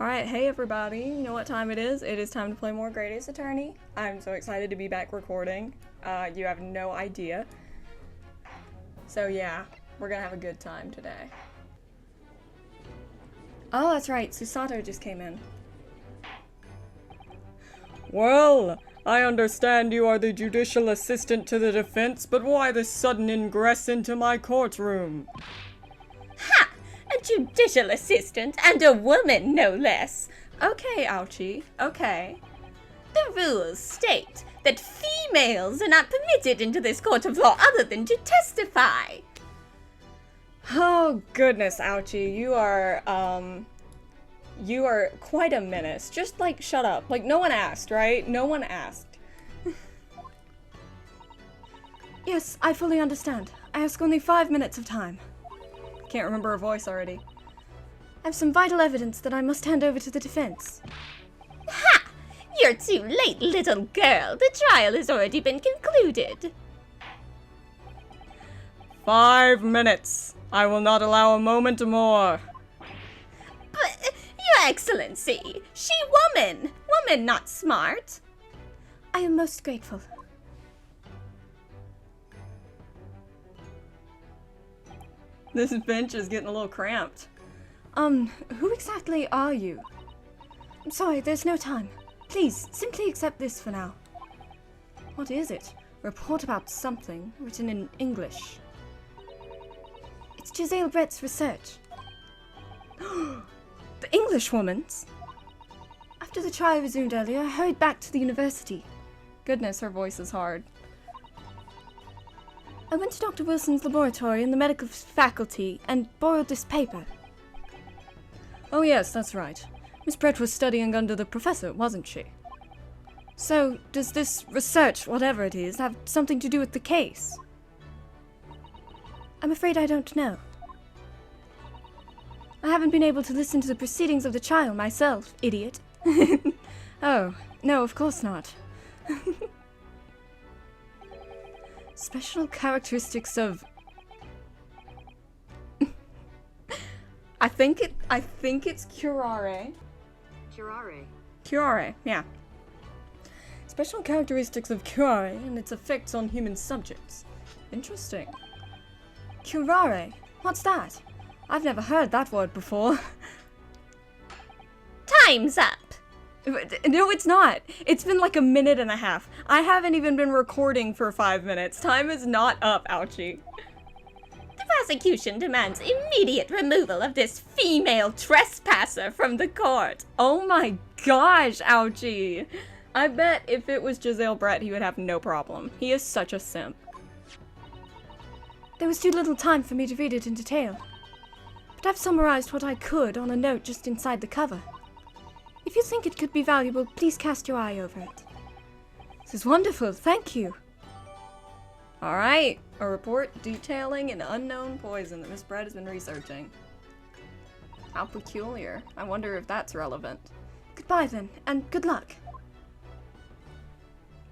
Alright, hey everybody, you know what time it is? It is time to play more Great Ace Attorney. I'm so excited to be back recording. You have no idea. So yeah, we're gonna have a good time today. Oh, that's right, Susato just came in. Well, I understand you are the judicial assistant to the defense, but why this sudden ingress into my courtroom? Ha! A judicial assistant, and a woman, no less. Okay, Ouchie, okay. The rules state that females are not permitted into this court of law other than to testify. Oh, goodness, Ouchie, you are quite a menace. Just, like, shut up. Like, no one asked, right? No one asked. Yes, I fully understand. I ask only 5 minutes of time. Can't remember her voice already. I have some vital evidence that I must hand over to the defense. Ha! You're too late, little girl. The trial has already been concluded. 5 minutes. I will not allow a moment more. But, Your Excellency, she woman. Woman not smart. I am most grateful. This bench is getting a little cramped. Who exactly are you? I'm sorry, there's no time. Please, simply accept this for now. What is it? A report about something, written in English. It's Giselle Brett's research. The Englishwoman's? After the trial resumed earlier, I hurried back to the university. Goodness, her voice is hard. I went to Dr. Wilson's laboratory in the medical faculty and borrowed this paper. Oh yes, that's right. Miss Brett was studying under the professor, wasn't she? So, does this research, whatever it is, have something to do with the case? I'm afraid I don't know. I haven't been able to listen to the proceedings of the trial myself, idiot. Oh, no, of course not. Special characteristics of... I think it's curare. Curare, yeah. Special characteristics of curare and its effects on human subjects. Interesting. Curare? What's that? I've never heard that word before. Time's up. No, it's not. It's been like a minute and a half. I haven't even been recording for 5 minutes. Time is not up, Ouchie. The prosecution demands immediate removal of this female trespasser from the court. Oh my gosh, Ouchie. I bet if it was Giselle Brett, he would have no problem. He is such a simp. There was too little time for me to read it in detail. But I've summarized what I could on a note just inside the cover. If you think it could be valuable, please cast your eye over it. This is wonderful, thank you. Alright, a report detailing an unknown poison that Miss Brett has been researching. How peculiar. I wonder if that's relevant. Goodbye then, and good luck.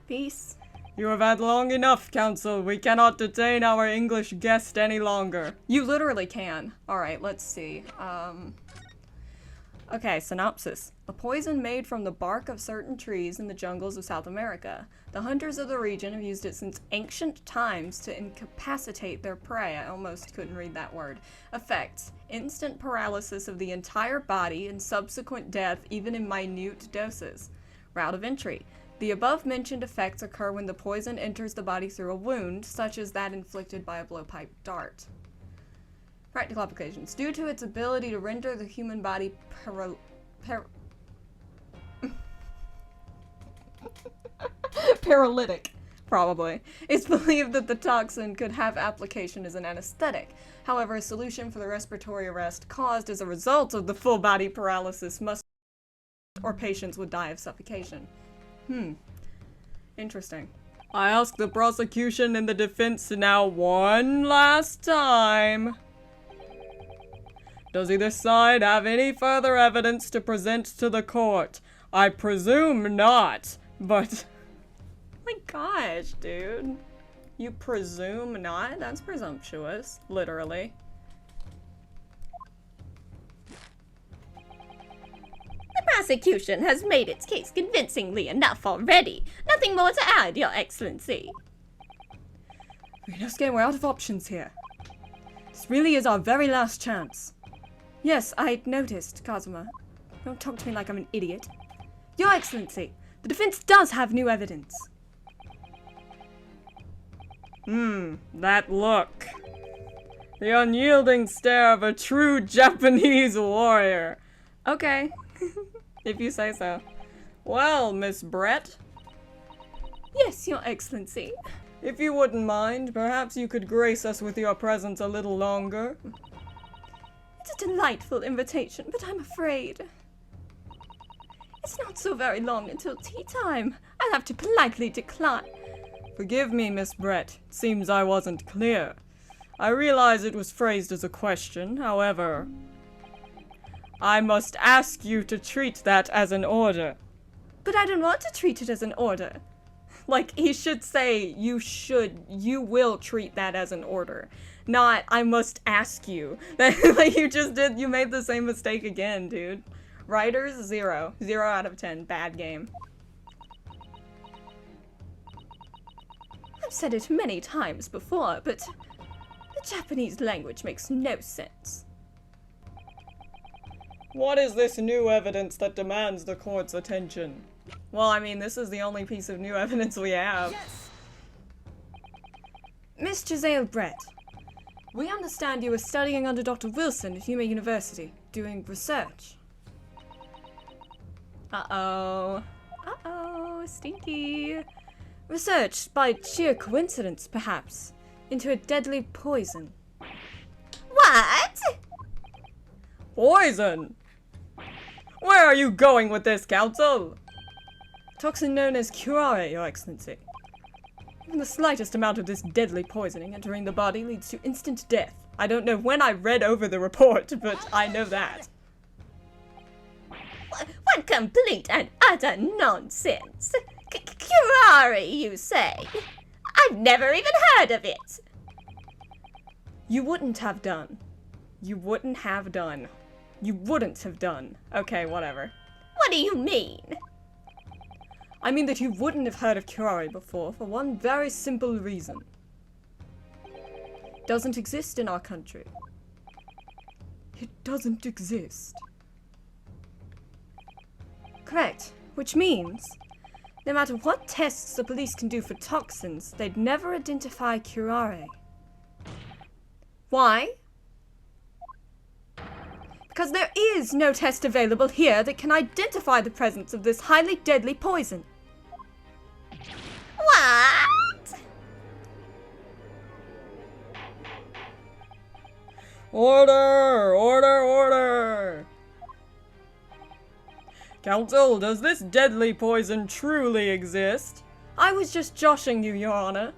Peace. You have had long enough, Counsel. We cannot detain our English guest any longer. You literally can. Alright, let's see. Okay, synopsis. A poison made from the bark of certain trees in the jungles of South America. The hunters of the region have used it since ancient times to incapacitate their prey. I almost couldn't read that word. Effects. Instant paralysis of the entire body and subsequent death even in minute doses. Route of entry. The above-mentioned effects occur when the poison enters the body through a wound, such as that inflicted by a blowpipe dart. Practical applications. Due to its ability to render the human body paralytic, probably. It's believed that the toxin could have application as an anesthetic. However, a solution for the respiratory arrest caused as a result of the full body paralysis must or patients would die of suffocation. Interesting. I ask the prosecution and the defense now one last time. Does either side have any further evidence to present to the court? I presume not, but... My gosh, dude. You presume not? That's presumptuous, literally. prosecution has made its case convincingly enough already. Nothing more to add, Your Excellency. Ryunosuke, we're out of options here. This really is our very last chance. Yes, I noticed, Kazuma. Don't talk to me like I'm an idiot. Your Excellency, the defense does have new evidence. That look. The unyielding stare of a true Japanese warrior. Okay, if you say so. Well, Miss Brett, Yes, Your Excellency. if you wouldn't mind, perhaps you could grace us with your presence a little longer. It's a delightful invitation, but I'm afraid it's not so very long until tea time. I'll have to politely decline. Forgive me, Miss Brett. It seems I wasn't clear. I realize it was phrased as a question, however, I must ask you to treat that as an order. But I don't want to treat it as an order. Like, he should say, you will treat that as an order. Not, I must ask you. Like, you made the same mistake again, dude. Writers, 0. 0 out of 10. Bad game. I've said it many times before, but the Japanese language makes no sense. What is this new evidence that demands the court's attention? Well, I mean, this is the only piece of new evidence we have. Miss Giselle Brett, we understand you were studying under Dr. Wilson at Yuma University, doing research. Uh-oh. Uh-oh, stinky. Research, by sheer coincidence, perhaps, into a deadly poison. What? Poison! Where are you going with this, Counsel? Toxin known as curare, Your Excellency. Even the slightest amount of this deadly poisoning entering the body leads to instant death. I don't know when I read over the report, but I know that. What complete and utter nonsense! Curare, you say? I've never even heard of it! You wouldn't have done. You wouldn't have done. You wouldn't have done. Okay, whatever. What do you mean? I mean that you wouldn't have heard of curare before for one very simple reason. It doesn't exist in our country. It doesn't exist. Correct, which means no matter what tests the police can do for toxins, they'd never identify curare. Why? Because there is no test available here that can identify the presence of this highly deadly poison. What? Order! Order! Order! Counsel, does this deadly poison truly exist? I was just joshing you, Your Honor.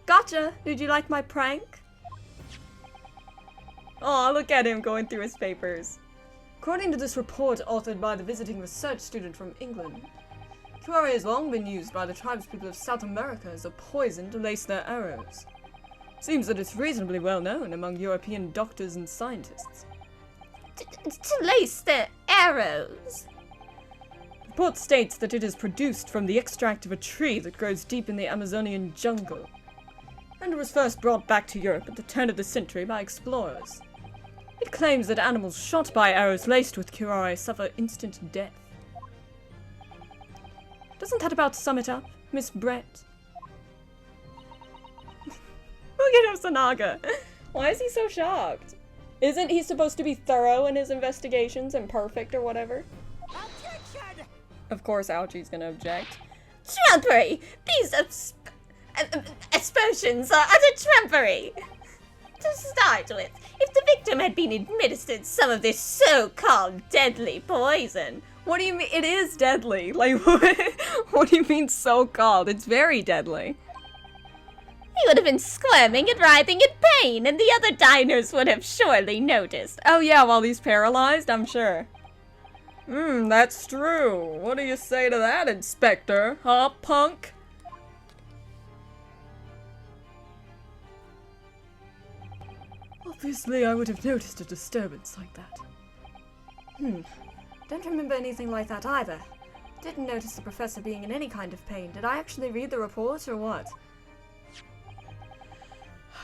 Gotcha! Did you like my prank? Aw, look at him going through his papers. According to this report authored by the visiting research student from England, curare has long been used by the tribespeople of South America as a poison to lace their arrows. Seems that it's reasonably well known among European doctors and scientists. To lace their arrows? The report states that it is produced from the extract of a tree that grows deep in the Amazonian jungle, and it was first brought back to Europe at the turn of the century by explorers. It claims that animals shot by arrows laced with curare suffer instant death. Doesn't that about sum it up, Miss Brett? Look at Osanaga. Why is he so shocked? Isn't he supposed to be thorough in his investigations and perfect or whatever? Objection! Of course, Algie's gonna object. Trumpery! These aspersions are utter trumpery! To start with, if the victim had been administered some of this so-called deadly poison, What do you mean? It is deadly. Like, what do you mean so-called? It's very deadly. he would have been squirming and writhing in pain, and the other diners would have surely noticed. Oh yeah, while he's paralyzed, I'm sure. That's true. What do you say to that, Inspector? Huh, punk? Obviously, I would have noticed a disturbance like that. Don't remember anything like that either. Didn't notice the professor being in any kind of pain. Did I actually read the report or what?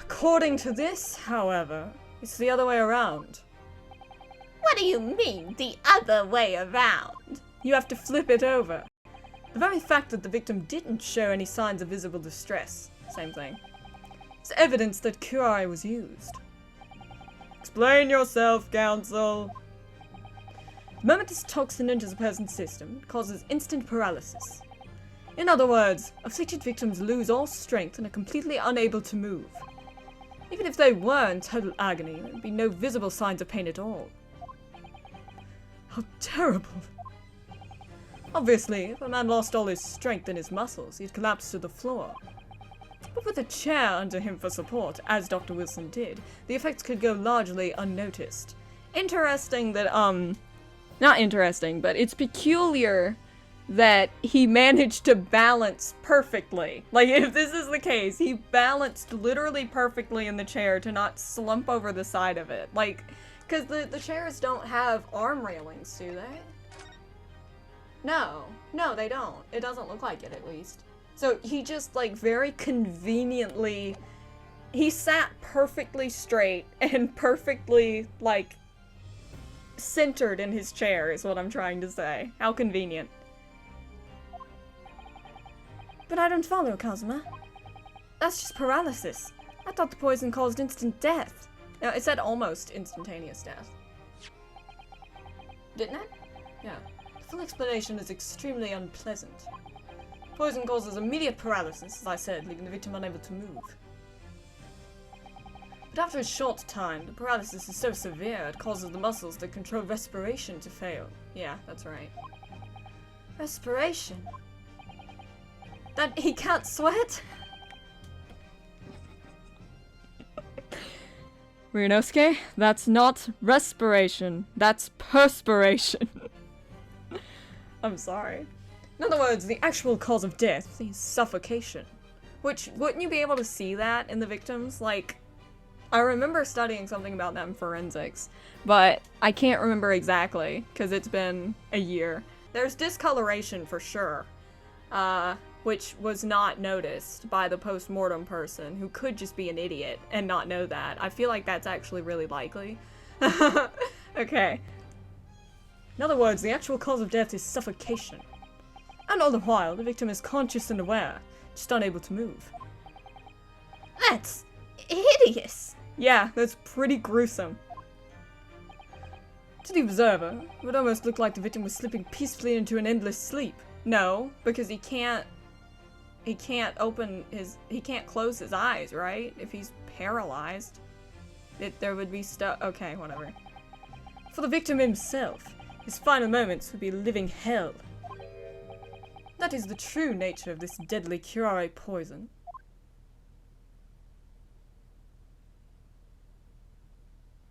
According to this, however, it's the other way around. What do you mean, the other way around? You have to flip it over. The very fact that the victim didn't show any signs of visible distress, same thing, is evidence that curare was used. Explain yourself, Counsel. The moment this toxin enters a person's system, it causes instant paralysis. In other words, afflicted victims lose all strength and are completely unable to move. Even if they were in total agony, there would be no visible signs of pain at all. How terrible. Obviously, if a man lost all his strength in his muscles, he'd collapse to the floor. But with a chair under him for support, as Dr. Wilson did, the effects could go largely unnoticed. Interesting that, not interesting, but it's peculiar that he managed to balance perfectly. Like, if this is the case, he balanced literally perfectly in the chair to not slump over the side of it. Like, because the chairs don't have arm railings, do they? No, they don't. It doesn't look like it, at least. So he just, like, very conveniently, he sat perfectly straight and perfectly, like, centered in his chair is what I'm trying to say. How convenient. But I don't follow, Kazuma. That's just paralysis. I thought the poison caused instant death. No, it said almost instantaneous death. Didn't it? Yeah. The full explanation is extremely unpleasant. Poison causes immediate paralysis, as I said, leaving the victim unable to move. But after a short time, the paralysis is so severe it causes the muscles that control respiration to fail. Yeah, that's right. Respiration? That he can't sweat? Ryunosuke, that's not respiration, that's perspiration. I'm sorry. In other words, the actual cause of death is suffocation. Which, wouldn't you be able to see that in the victims? Like, I remember studying something about that in forensics, but I can't remember exactly, because it's been a year. There's discoloration for sure, which was not noticed by the post-mortem person, who could just be an idiot and not know that. I feel like that's actually really likely. Okay. In other words, the actual cause of death is suffocation. And all the while, the victim is conscious and aware, just unable to move. That's hideous. Yeah, that's pretty gruesome. To the observer, it would almost look like the victim was slipping peacefully into an endless sleep. No, because he can't close his eyes, right? If he's paralyzed. There would be stuff. Okay, whatever. For the victim himself, his final moments would be living hell. That is the true nature of this deadly curare poison.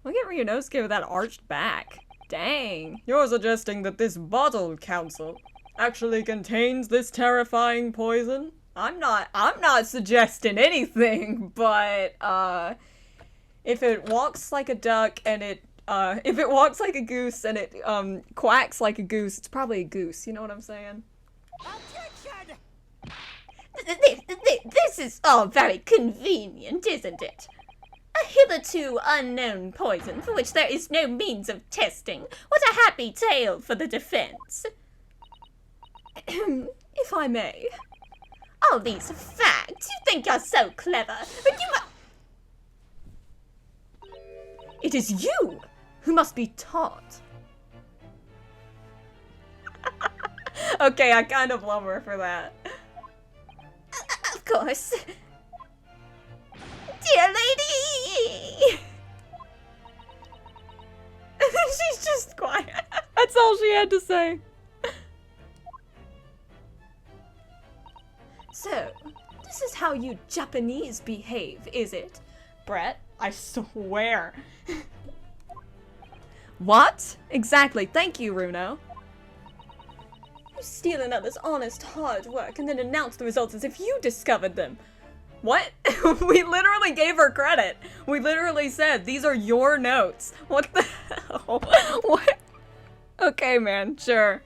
Look at Ryunosuke with that arched back. Dang. You're suggesting that this bottle, Counsel, actually contains this terrifying poison? I'm not suggesting anything, but, if it walks like a duck and it, if it walks like a goose and it, quacks like a goose, it's probably a goose, you know what I'm saying? This is all very convenient, isn't it? A hitherto unknown poison for which there is no means of testing. What a happy tale for the defense. If I may. All these facts. You think you're so clever, but you It is you who must be taught. Okay, I kind of love her for that. Of course. Dear lady! She's just quiet. That's all she had to say. So, this is how you Japanese behave, is it? Brett, I swear. What? Exactly. Thank you, Runo. You steal another's honest, hard work and then announce the results as if you discovered them. What? We literally gave her credit. We literally said, these are your notes. What the hell? What? Okay, man, sure.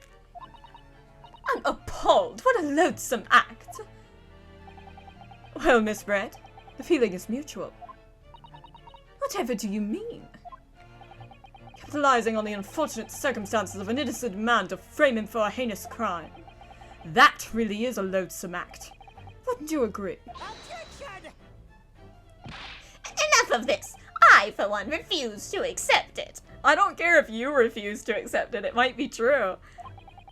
I'm appalled. What a loathsome act. Well, Miss Brett, the feeling is mutual. Whatever do you mean? Capitalizing on the unfortunate circumstances of an innocent man to frame him for a heinous crime. That really is a loathsome act. Wouldn't you agree? Enough of this. I, for one, refuse to accept it. I don't care if you refuse to accept it. It might be true.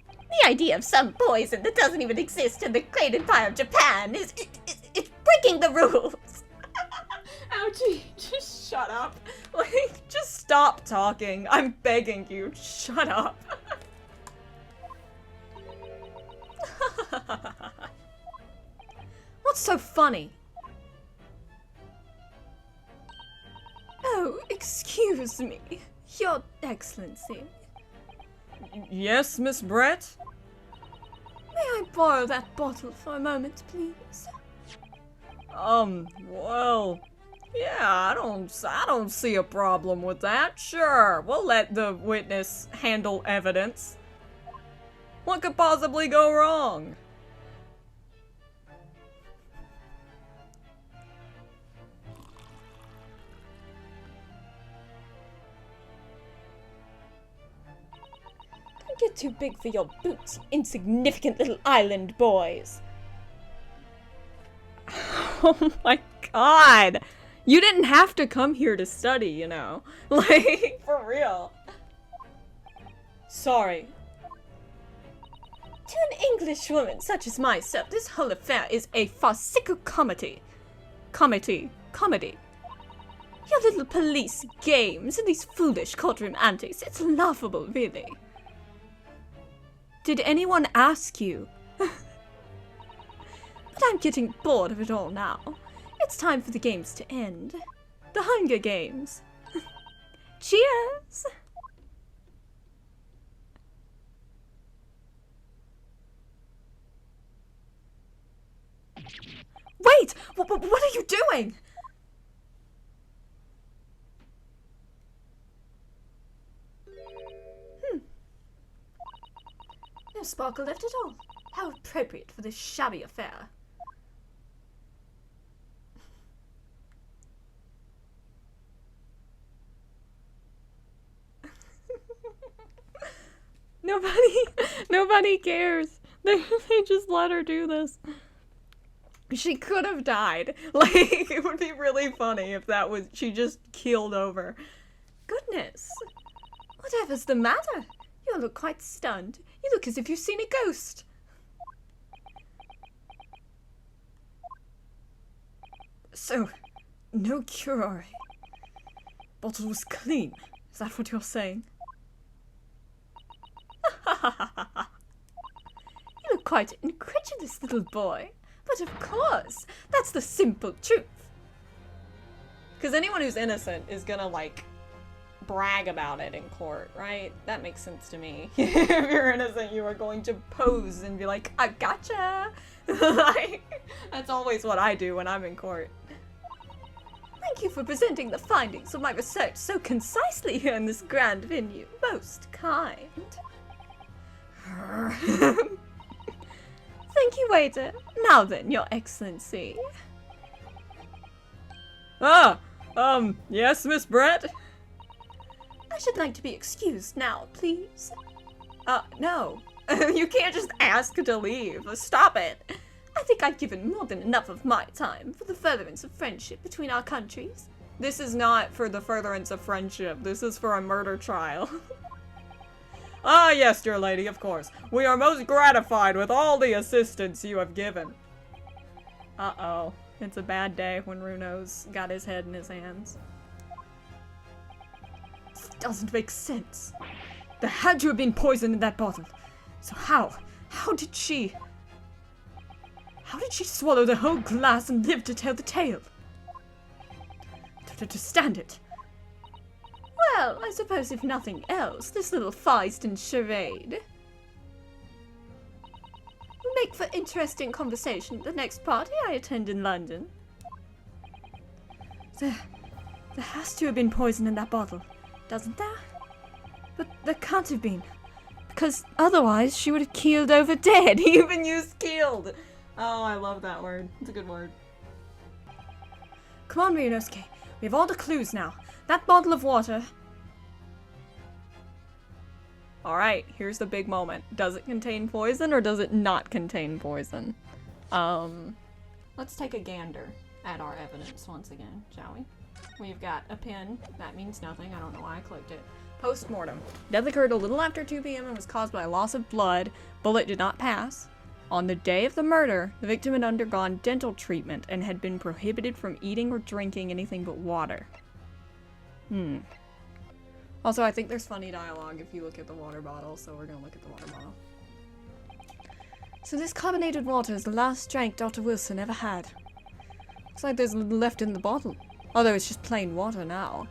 The idea of some poison that doesn't even exist in the Great Empire of Japan is it's breaking the rules. Ouchie, just shut up. Like, just stop talking. I'm begging you, shut up. What's so funny? Oh, excuse me, Your Excellency. Yes, Miss Brett? May I borrow that bottle for a moment, please? Well, yeah, I don't see a problem with that. Sure, we'll let the witness handle evidence. What could possibly go wrong? Don't get too big for your boots, you insignificant little island boys. Oh my god! You didn't have to come here to study, you know? Like, for real. Sorry. To an Englishwoman such as myself, This whole affair is a farcical comedy. Comedy. your little police games and these foolish courtroom antics, it's laughable, really. Did anyone ask you? But I'm getting bored of it all now. It's time for the games to end. The Hunger Games. Cheers! Wait! What are you doing? No sparkle left at all. How appropriate for this shabby affair. Nobody cares. They just let her do this. She could have died. Like, it would be really funny if that was, she just keeled over. Goodness. Whatever's the matter? You look quite stunned. You look as if you've seen a ghost. So, no curare. Bottle was clean. Is that what you're saying? You look quite an incredulous little boy. But of course, that's the simple truth. Because anyone who's innocent is gonna, like, brag about it in court, right? That makes sense to me. If you're innocent, you are going to pose and be like, I gotcha! Like, that's always what I do when I'm in court. Thank you for presenting the findings of my research so concisely here in this grand venue. Most kind. Thank you, waiter. Now then, Your Excellency. Yes, Miss Brett? I should like to be excused now, please. No. You can't just ask to leave. Stop it. I think I've given more than enough of my time for the furtherance of friendship between our countries. This is not for the furtherance of friendship. This is for a murder trial. Ah, yes, dear lady, of course. We are most gratified with all the assistance you have given. Uh-oh. It's a bad day when Runo's got his head in his hands. This doesn't make sense. There had to have been poison in that bottle. So how did she swallow the whole glass and live to tell the tale? To stand it. Well, I suppose if nothing else, this little feist and charade will make for interesting conversation at the next party I attend in London. There has to have been poison in that bottle, doesn't there? But there can't have been. Because otherwise she would have keeled over dead. He even used keeled. Oh, I love that word. It's a good word. Come on, Ryunosuke. We have all the clues now. That bottle of water... Alright, here's the big moment. Does it contain poison or does it not contain poison? Let's take a gander at our evidence once again, shall we? We've got a pin. That means nothing. I don't know why I clicked it. Post-mortem. Death occurred a little after 2 p.m. and was caused by loss of blood. Bullet did not pass. On the day of the murder, the victim had undergone dental treatment and had been prohibited from eating or drinking anything but water. Also, I think there's funny dialogue if you look at the water bottle, so we're gonna look at the water bottle. So this carbonated water is the last drink Dr. Wilson ever had. Looks like there's little left in the bottle. Although it's just plain water now.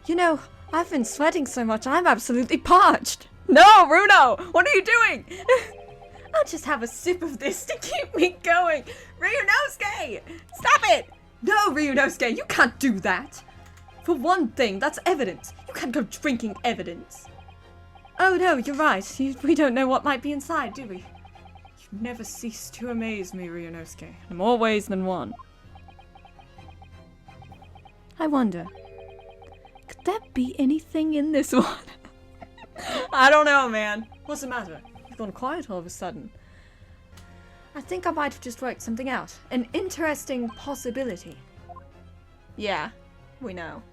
You know, I've been sweating so much I'm absolutely parched. No, Bruno! What are you doing? I'll just have a sip of this to keep me going. Ryunosuke! Stop it! No, Ryunosuke, you can't do that. For one thing, that's evidence. You can't go drinking evidence. Oh no, you're right. We don't know what might be inside, do we? You never cease to amaze me, Ryunosuke. In more ways than one. I wonder, could there be anything in this one? I don't know, man. What's the matter? You've gone quiet all of a sudden. I think I might have just worked something out. An interesting possibility. Yeah, we know.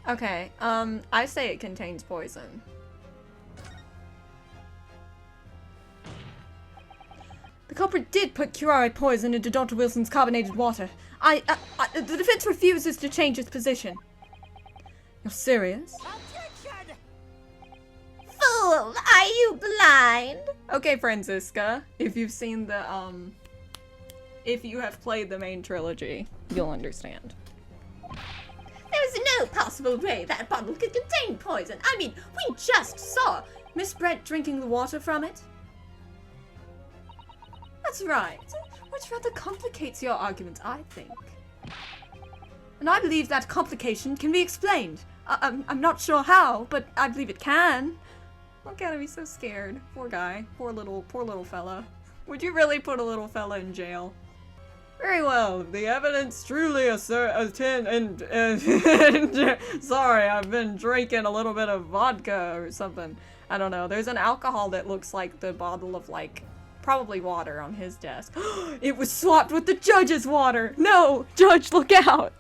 Okay, I say it contains poison. The culprit did put curare poison into Dr. Wilson's carbonated water. The defense refuses to change its position. You're serious? Fool, are you blind? Okay, Franziska, if you've seen the, if you have played the main trilogy, you'll understand. There's no possible way that bottle could contain poison. I mean, we just saw Miss Brett drinking the water from it? That's right. Which rather complicates your argument, I think. And I believe that complication can be explained. I'm not sure how, but I believe it can. Why can't I be so scared? Poor guy. Poor little fella. Would you really put a little fella in jail? Very well. The evidence truly sorry, I've been drinking a little bit of vodka or something. I don't know. There's an alcohol that looks like the bottle of, like, probably water on his desk. It was swapped with the judge's water! No! Judge, look out!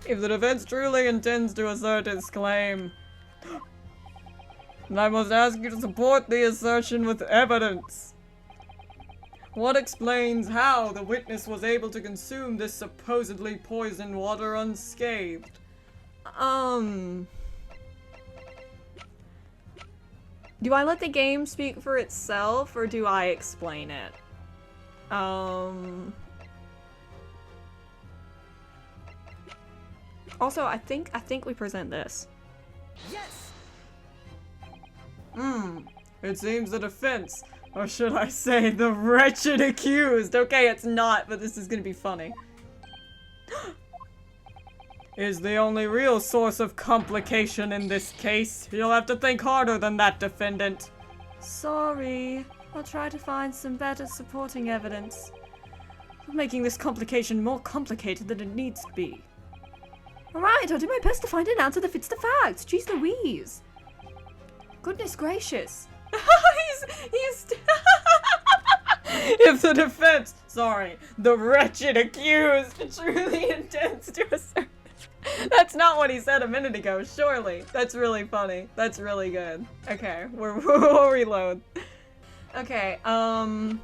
If the defense truly intends to assert its claim, then I must ask you to support the assertion with evidence. What explains how the witness was able to consume this supposedly poisoned water unscathed? Do I let the game speak for itself, or do I explain it? Also, I think we present this. Yes. It seems the defense, or should I say the wretched accused, okay, it's not, but this is gonna be funny, is the only real source of complication in this case. You'll have to think harder than that, defendant. Sorry. I'll try to find some better supporting evidence. You're making this complication more complicated than it needs to be. Alright, I'll do my best to find an answer that fits the facts. Jeez Louise. Goodness gracious. he's If the defense, the wretched accused truly intends to assert. That's not what he said a minute ago, surely. That's really funny. That's really good. Okay, we'll reload. Okay, I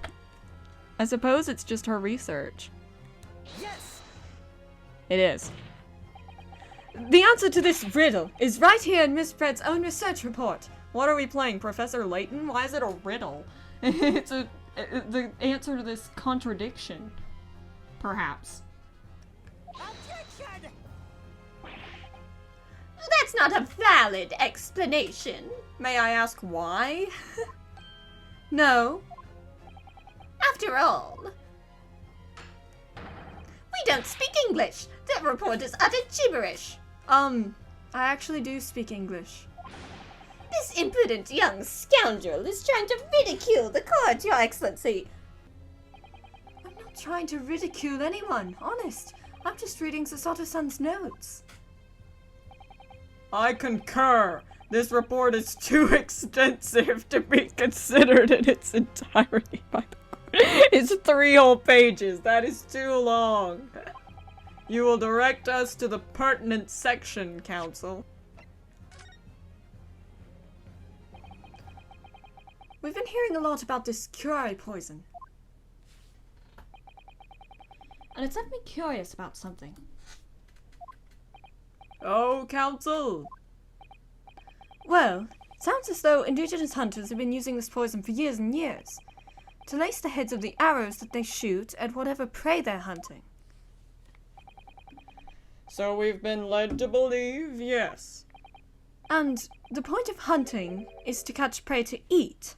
suppose it's just her research. Yes. It is. The answer to this riddle is right here in Miss Brett's own research report. What are we playing, Professor Layton? Why is it a riddle? It's the answer to this contradiction. Perhaps. Objection. That's not a valid explanation. May I ask why? No. After all, we don't speak English. That report is utter gibberish. I actually do speak English. This impudent young scoundrel is trying to ridicule the court, Your Excellency. I'm not trying to ridicule anyone, honest. I'm just reading Sasato-san's notes. I concur. This report is too extensive to be considered in its entirety by the court. It's 3 whole pages. That is too long. You will direct us to the pertinent section, Counsel. We've been hearing a lot about this curare poison. And it's left me curious about something. Oh, Counsel. Well, it sounds as though indigenous hunters have been using this poison for years and years. To lace the heads of the arrows that they shoot at whatever prey they're hunting. So we've been led to believe, yes. And the point of hunting is to catch prey to eat.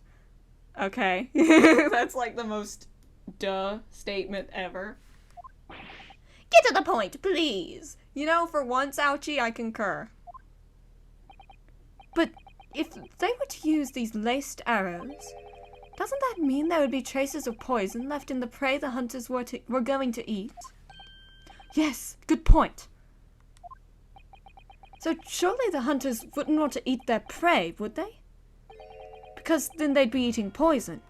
Okay. That's like the most duh statement ever. Get to the point, please. You know, for once, Ouchie, I concur. But if they were to use these laced arrows, doesn't that mean there would be traces of poison left in the prey the hunters were going to eat? Yes, good point. So surely the hunters wouldn't want to eat their prey, would they? Because then they'd be eating poison.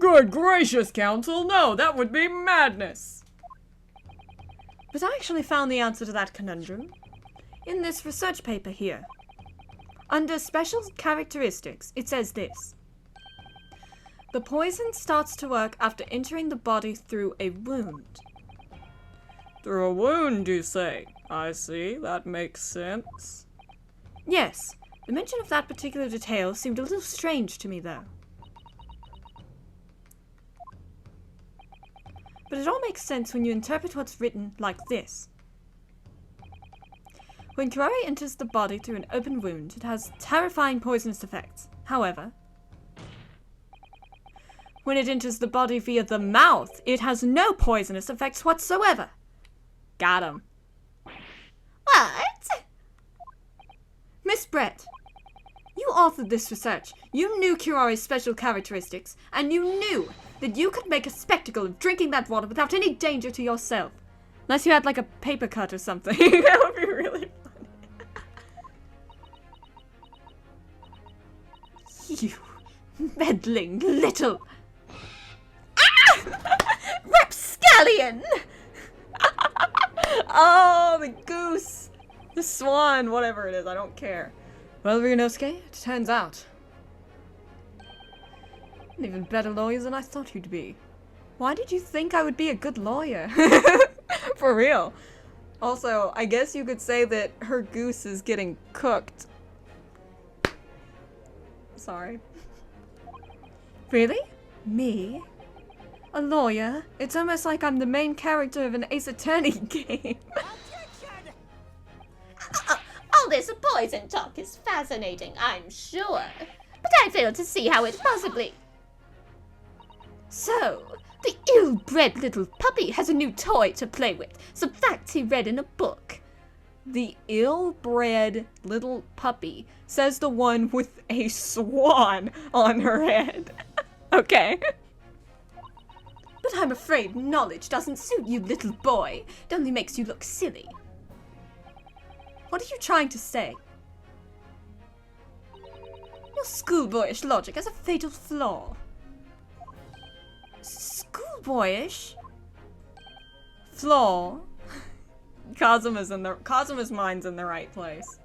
Good gracious, Counsel, no, that would be madness. But I actually found the answer to that conundrum in this research paper here. Under special characteristics, it says this. The poison starts to work after entering the body through a wound. Through a wound, you say? I see, that makes sense. Yes, the mention of that particular detail seemed a little strange to me, though. But it all makes sense when you interpret what's written like this. When curare enters the body through an open wound, it has terrifying poisonous effects. However, when it enters the body via the mouth, it has no poisonous effects whatsoever. Got him. What? Miss Brett, you authored this research. You knew curare's special characteristics, and you knew that you could make a spectacle of drinking that water without any danger to yourself. Unless you had like a paper cut or something. That would be really funny. You meddling little... Rapscallion! Oh, the goose! The swan, whatever it is, I don't care. Well, Ryunosuke, it turns out you're even better lawyers than I thought you'd be. Why did you think I would be a good lawyer? For real. Also, I guess you could say that her goose is getting cooked. Sorry. Really? Me? A lawyer? It's almost like I'm the main character of an Ace Attorney game. All this poison talk is fascinating, I'm sure. But I fail to see how it possibly... So, the ill-bred little puppy has a new toy to play with. Some facts he read in a book. The ill-bred little puppy, says the one with a swan on her head. Okay. But I'm afraid knowledge doesn't suit you, little boy. It only makes you look silly. What are you trying to say? Your schoolboyish logic has a fatal flaw. Schoolboyish? Flaw. Kazuma's mind's in the right place.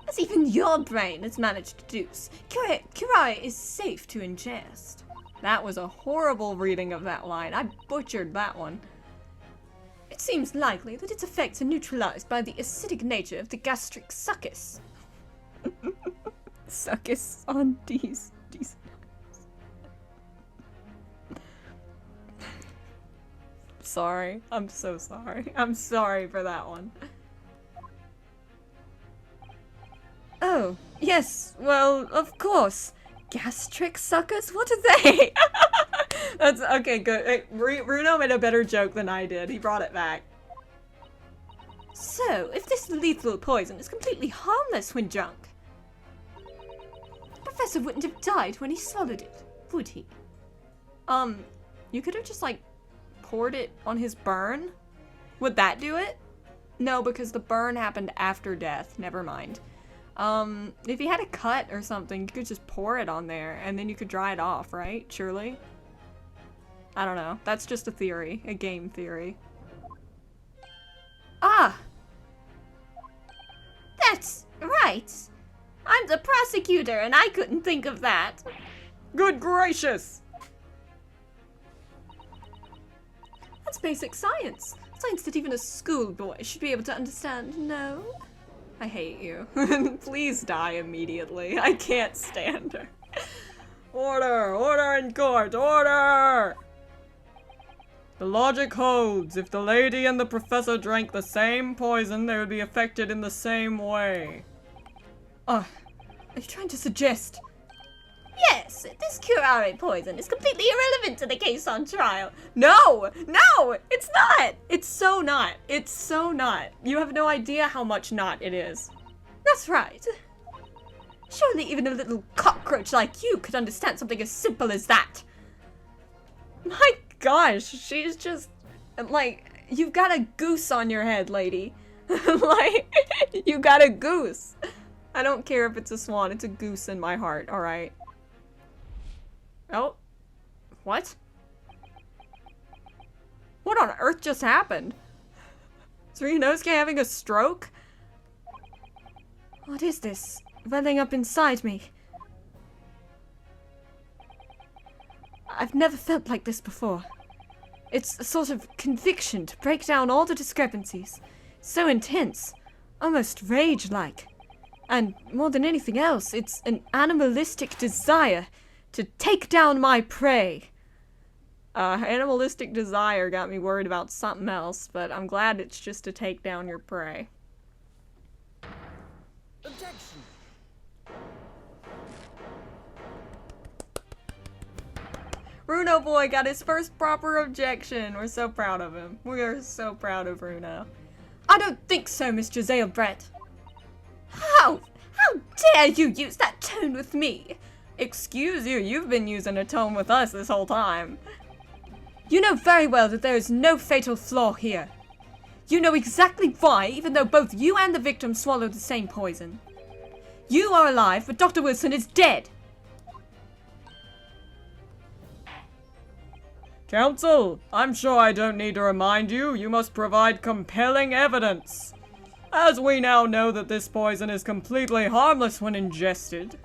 As even your brain has managed to deduce, curare is safe to ingest. That was a horrible reading of that line. I butchered that one. It seems likely that its effects are neutralized by the acidic nature of the gastric succus. Succus on these. Sorry. I'm so sorry. I'm sorry for that one. Oh, yes, well, of course. Gastric suckers? What are they? That's okay, good. Hey, Bruno made a better joke than I did. He brought it back. So, if this lethal poison is completely harmless when drunk, professor wouldn't have died when he swallowed it, would he? You could have just, like, poured it on his burn? Would that do it? No, because the burn happened after death. Never mind. If he had a cut or something, you could just pour it on there, and then you could dry it off, right? Surely? I don't know. That's just a theory. A game theory. Ah! That's right. I'm the prosecutor, and I couldn't think of that. Good gracious! That's basic science. Science that even a schoolboy should be able to understand, no? I hate you. Please die immediately. I can't stand her. Order! Order in court! Order! The logic holds. If the lady and the professor drank the same poison, they would be affected in the same way. Are you trying to suggest? Yes, this curare poison is completely irrelevant to the case on trial. No! No! It's not! It's so not. It's so not. You have no idea how much not it is. That's right. Surely even a little cockroach like you could understand something as simple as that. My gosh, she's just, like, you've got a goose on your head, lady. Like, you got a goose. I don't care if it's a swan, it's a goose in my heart, alright? Oh. What? What on earth just happened? Is Ryunosuke having a stroke? What is this welling up inside me? I've never felt like this before. It's a sort of conviction to break down all the discrepancies. So intense, almost rage-like. And more than anything else, it's an animalistic desire to take down my prey. Animalistic desire got me worried about something else, but I'm glad it's just to take down your prey. Objection. Runo boy got his first proper objection. We're so proud of him. We are so proud of Runo. I don't think so, Miss Giselle Brett. How dare you use that tone with me? Excuse you, you've been using a tone with us this whole time. You know very well that there is no fatal flaw here. You know exactly why, even though both you and the victim swallowed the same poison. You are alive, but Dr. Wilson is dead. Counsel, I'm sure I don't need to remind you, you must provide compelling evidence. As we now know that this poison is completely harmless when ingested,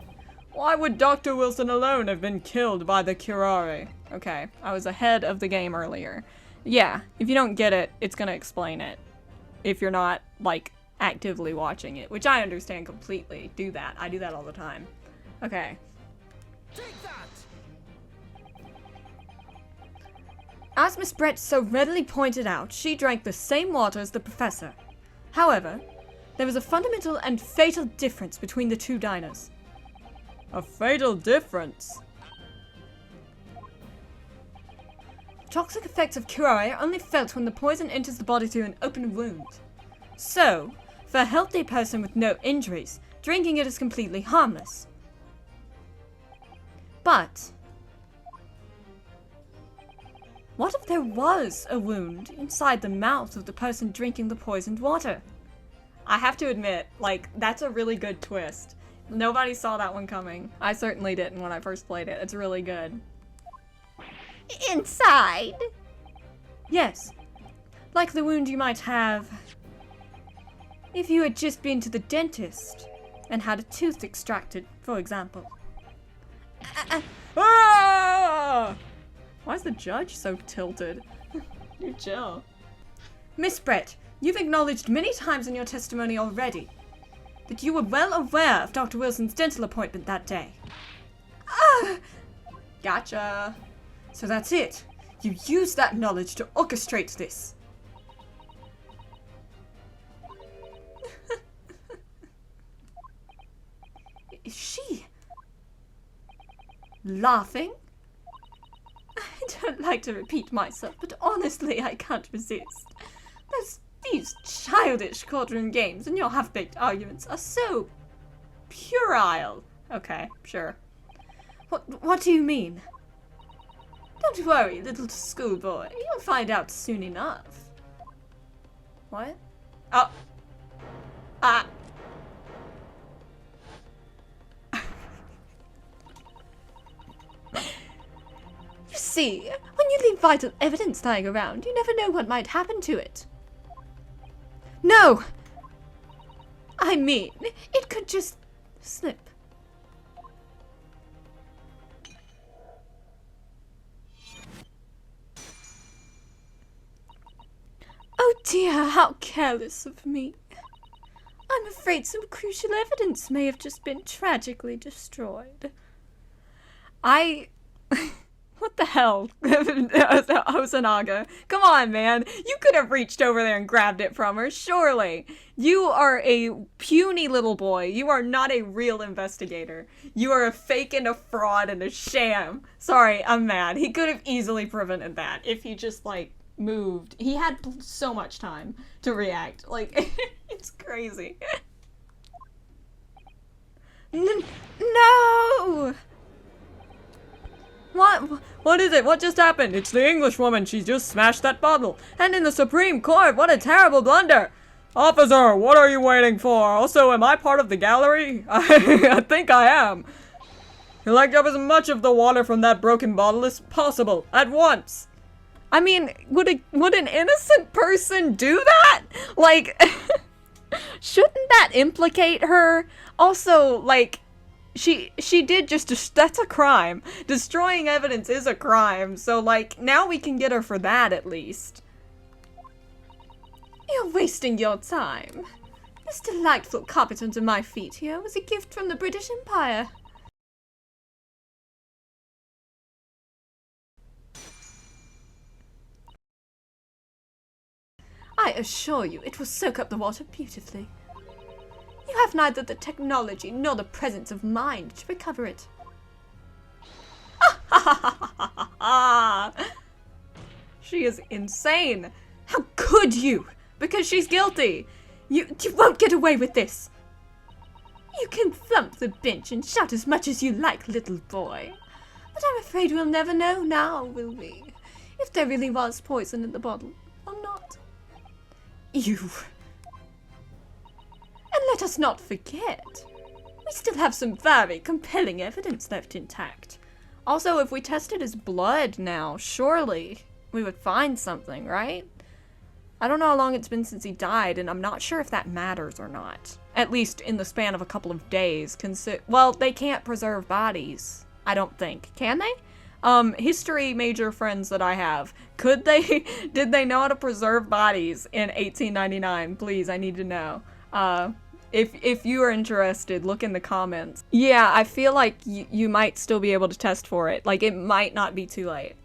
why would Dr. Wilson alone have been killed by the curare? Okay, I was ahead of the game earlier. Yeah, if you don't get it, it's gonna explain it. If you're not, like, actively watching it, which I understand completely. Do that. I do that all the time. Okay. Take that! As Miss Brett so readily pointed out, she drank the same water as the professor. However, there was a fundamental and fatal difference between the two diners. A fatal difference? Toxic effects of curare are only felt when the poison enters the body through an open wound. So, for a healthy person with no injuries, drinking it is completely harmless. But what if there was a wound inside the mouth of the person drinking the poisoned water? I have to admit, like, that's a really good twist. Nobody saw that one coming. I certainly didn't when I first played it. It's really good. Inside? Yes. Like the wound you might have if you had just been to the dentist and had a tooth extracted, for example. Ah! Why is the judge so tilted? You chill. Miss Brett, you've acknowledged many times in your testimony already that you were well aware of Dr. Wilson's dental appointment that day. Gotcha. So that's it. You used that knowledge to orchestrate this. Is she laughing? I don't like to repeat myself, but honestly, I can't resist. These childish courtroom games and your half-baked arguments are so puerile Okay, sure. What do you mean? Don't worry, little schoolboy. You'll find out soon enough. What? Oh. Ah. You see, when you leave vital evidence lying around, you never know what might happen to it. No! I mean, it could just slip. Oh dear, how careless of me. I'm afraid some crucial evidence may have just been tragically destroyed. What the hell? Hosonaga. Come on, man. You could have reached over there and grabbed it from her, surely. You are a puny little boy. You are not a real investigator. You are a fake and a fraud and a sham. Sorry, I'm mad. He could have easily prevented that if he just, like, moved. He had so much time to react. Like, it's crazy. No! What is it? What just happened? It's the English woman. She just smashed that bottle. And in the Supreme Court, what a terrible blunder. Officer, what are you waiting for? Also, am I part of the gallery? I think I am. You like up as much of the water from that broken bottle as possible, at once. I mean, would an innocent person do that? Like, shouldn't that implicate her? Also, like, she did just, that's a crime. Destroying evidence is a crime, so, like, now we can get her for that, at least. You're wasting your time. This delightful carpet under my feet here was a gift from the British Empire. I assure you, it will soak up the water beautifully. You have neither the technology nor the presence of mind to recover it. She is insane. How could you? Because she's guilty. You won't get away with this. You can thump the bench and shout as much as you like, little boy. But I'm afraid we'll never know now, will we? If there really was poison in the bottle or not. You. And let us not forget, we still have some very compelling evidence left intact. Also, if we tested his blood now, surely we would find something, right? I don't know how long it's been since he died, and I'm not sure if that matters or not. At least in the span of a couple of days. Well, they can't preserve bodies, I don't think. Can they? History major friends that I have, did they know how to preserve bodies in 1899? Please, I need to know. If you are interested, look in the comments. Yeah, I feel like you might still be able to test for it. Like, it might not be too late.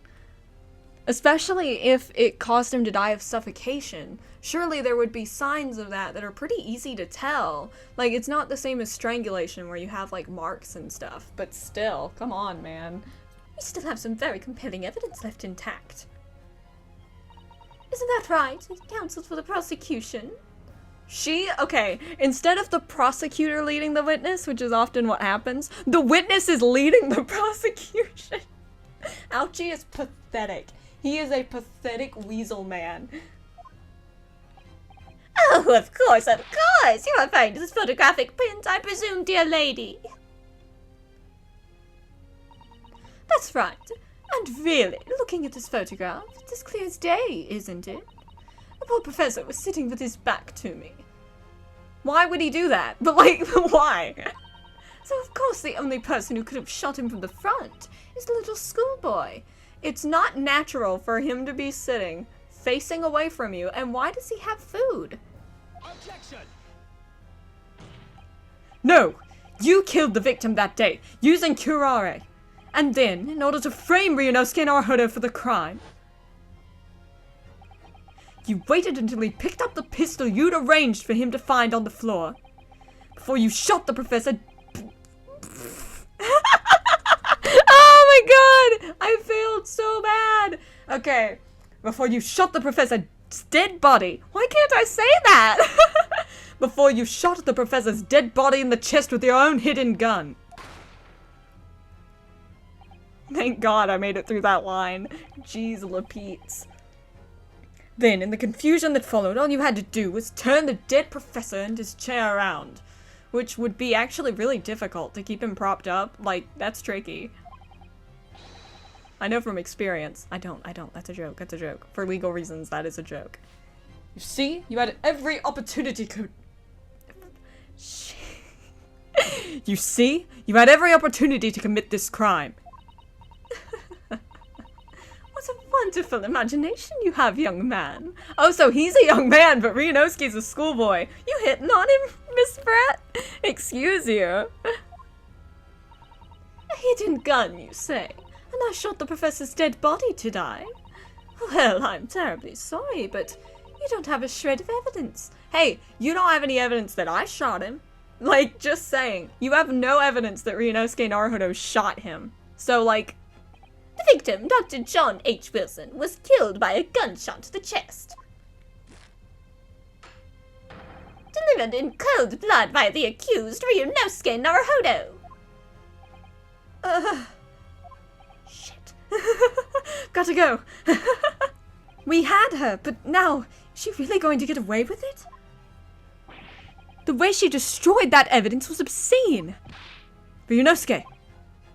Especially if it caused him to die of suffocation. Surely there would be signs of that are pretty easy to tell. Like, it's not the same as strangulation where you have, like, marks and stuff. But still, come on, man. We still have some very compelling evidence left intact. Isn't that right? Counsel for the prosecution. Okay, instead of the prosecutor leading the witness, which is often what happens, the witness is leading the prosecution. Ouchie is pathetic. He is a pathetic weasel man. Oh, of course, of course. You are referring to this photographic print, I presume, dear lady. That's right. And really, looking at this photograph, it's as clear as day, isn't it? The poor professor was sitting with his back to me. Why would he do that? But, like, why? So, of course, the only person who could have shot him from the front is the little schoolboy. It's not natural for him to be sitting, facing away from you, and why does he have food? Objection! No! You killed the victim that day, using curare. And then, in order to frame Ryunosuke Naruhodo for the crime, you waited until he picked up the pistol you'd arranged for him to find on the floor, before you shot the professor. Oh my god! I failed so bad! Okay, before you shot the professor's dead body. Why can't I say that? Before you shot the professor's dead body in the chest with your own hidden gun. Thank God I made it through that line. Jeez Lapeets. Then, in the confusion that followed, all you had to do was turn the dead professor and his chair around. Which would be actually really difficult to keep him propped up. Like, that's tricky. I know from experience. I don't. That's a joke. That's a joke. For legal reasons, that is a joke. You see? You had every opportunity to... You see? You had every opportunity to commit this crime. What a wonderful imagination you have, young man. Oh, so he's a young man, but Ryunosuke's a schoolboy. You hitting on him, Miss Pratt? Excuse you. A hidden gun, you say? And I shot the professor's dead body to die? Well, I'm terribly sorry, but you don't have a shred of evidence. Hey, you don't have any evidence that I shot him. Like, just saying. You have no evidence that Ryunosuke Naruhodo shot him. So, like... The victim, Dr. John H. Wilson, was killed by a gunshot to the chest. Delivered in cold blood by the accused, Ryunosuke Naruhodo. Shit. Gotta go. We had her, but now, is she really going to get away with it? The way she destroyed that evidence was obscene. Ryunosuke.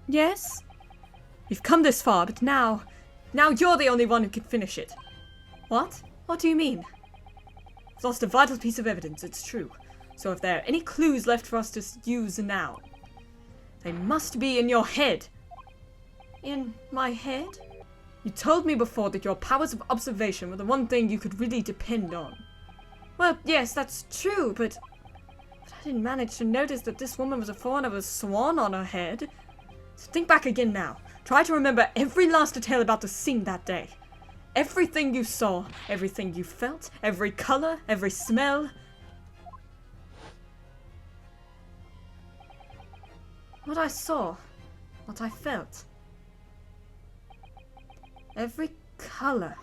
Yes? We've come this far, but now you're the only one who can finish it. What? What do you mean? We've lost a vital piece of evidence, it's true. So if there are any clues left for us to use now, they must be in your head. In my head? You told me before that your powers of observation were the one thing you could really depend on. Well, yes, that's true, but I didn't manage to notice that this woman was a foreigner with a swan on her head. So think back again now. Try to remember every last detail about the scene that day. Everything you saw, everything you felt, every color, every smell. What I saw, what I felt. Every color.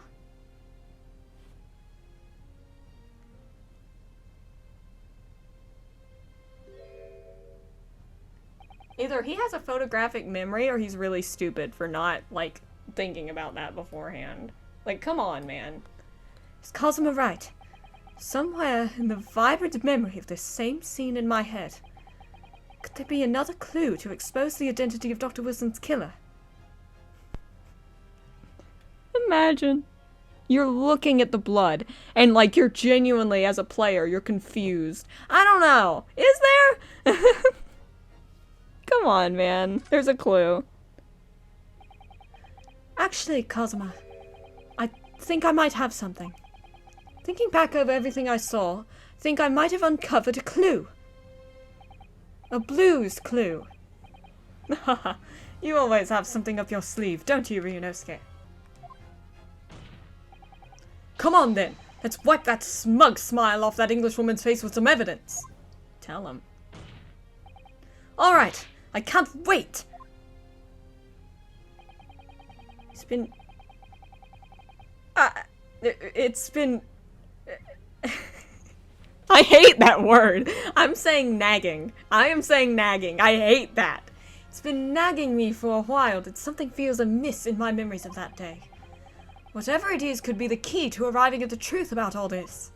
Either he has a photographic memory or he's really stupid for not, like, thinking about that beforehand. Like, come on, man. Is Cosima right? Somewhere in the vibrant memory of this same scene in my head, could there be another clue to expose the identity of Dr. Wilson's killer? Imagine. You're looking at the blood, and, like, you're genuinely, as a player, you're confused. I don't know. Is there? Come on, man. There's a clue. Actually, Cosima, I think I might have something. Thinking back over everything I saw, I think I might have uncovered a clue. A blues clue. Haha, you always have something up your sleeve, don't you, Ryunosuke? Come on, then. Let's wipe that smug smile off that Englishwoman's face with some evidence. Tell him. All right. I can't wait! It's been... I hate that word! I'm saying nagging. I am saying nagging. I hate that. It's been nagging me for a while that something feels amiss in my memories of that day. Whatever it is could be the key to arriving at the truth about all this.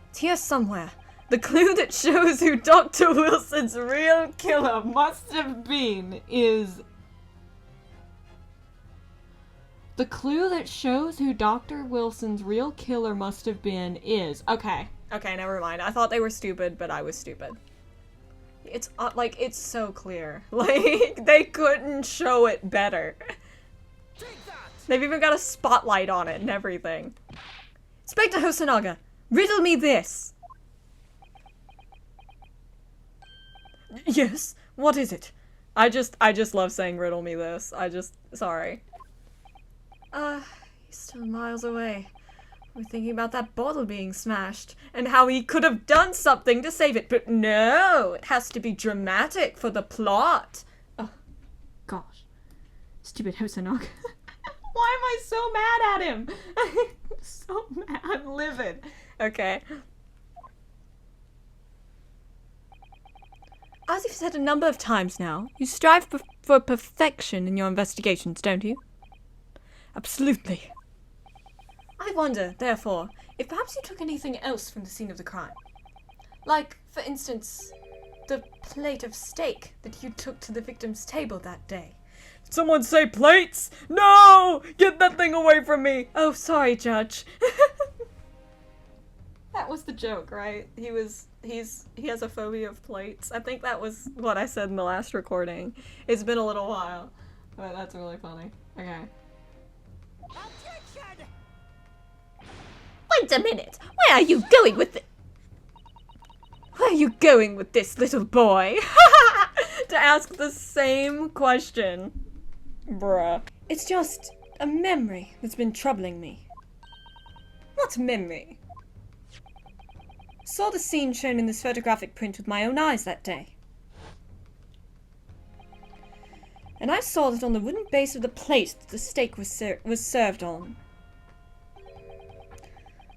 It's here somewhere. The clue that shows who Dr. Wilson's real killer must have been is... The clue that shows who Dr. Wilson's real killer must have been is... Okay, never mind. I thought they were stupid, but I was stupid. It's, like, it's so clear. Like, they couldn't show it better. They've even got a spotlight on it and everything. Inspector Hosonaga, riddle me this! Yes? What is it? I just love saying riddle me this. Sorry. He's still miles away. We're thinking about that bottle being smashed, and how he could have done something to save it, but no! It has to be dramatic for the plot! Oh, gosh. Stupid Hosonaga. Why am I so mad at him? I'm so mad. I'm livid. Okay. As you've said a number of times now, you strive for perfection in your investigations, don't you? Absolutely. I wonder, therefore, if perhaps you took anything else from the scene of the crime. Like, for instance, the plate of steak that you took to the victim's table that day. Did someone say plates? No! Get that thing away from me! Oh, sorry, Judge. That was the joke, right? He has a phobia of plates. I think that was what I said in the last recording. It's been a little while, but that's really funny. Okay. Objection! Wait a minute! Where are you going with it? Where are you going with this, little boy? To ask the same question. Bruh. It's just a memory that's been troubling me. What memory? Saw the scene shown in this photographic print with my own eyes that day. And I saw that on the wooden base of the plate that the steak was served on